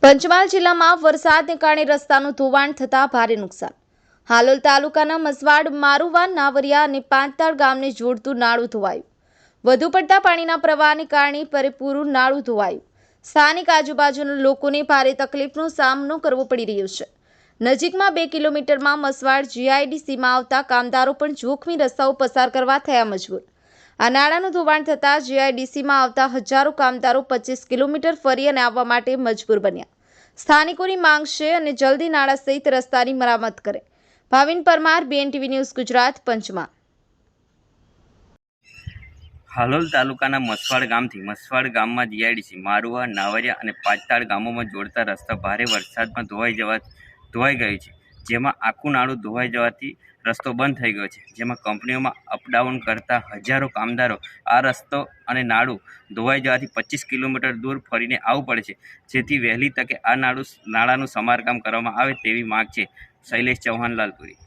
પંચમહાલ જિલ્લામાં વરસાદને કારણે રસ્તાનું ધોવાણ થતાં ભારે નુકસાન। હાલોલ તાલુકાના મસવાડ, મારુવા, નાવરિયા અને પાંતાળ ગામને જોડતું નાળું ધોવાયું। વધુ પડતા પાણીના પ્રવાહને કારણે પરિપૂર્ણ નાળું ધોવાયું। સ્થાનિક આજુબાજુના લોકોને ભારે તકલીફનો સામનો કરવો પડી રહ્યો છે। નજીકમાં 2 કિલોમીટરમાં મસવાડ જીઆઈડીસીમાં આવતા કામદારો પણ જોખમી રસ્તાઓ પસાર કરવા થયા મજબૂર। આ નાળાનું ધોવાણ થતાં જીઆઈડીસીમાં આવતા હજારો કામદારો 25 કિલોમીટર ફરી અને આવવા માટે મજબૂર બન્યા। સ્થાનિકોની માંગ છે અને જલ્દી નાળા સહિત રસ્તાની મરામત કરે। Bhavin Parmar, BNTV news Gujarat, Panchmahal. હાલોલ તાલુકાના મસવાડ ગામથી મસવાડ ગામમાં જીઆઈડીસી, મારુવા, નાવરિયા અને પાંતાળ ગામોમાં જોડતા રસ્તા ભારે વરસાદમાં ધોવાઈ ગયો છે, જેમાં આખું નાળું ધોવાઈ જવાથી રસ્તો બંધ થઈ ગયો છે। જેમાં કંપનીઓમાં અપડાઉન કરતા હજારો કામદારો આ રસ્તો અને નાળું ધોવાઈ જવાથી 25 કિલોમીટર દૂર ફરીને આવવું પડે છે, જેથી વહેલી તકે આ નાળાનું સમારકામ કરવામાં આવે તેવી માંગ છે। શૈલેષ ચૌહાણ, લાલપુરી।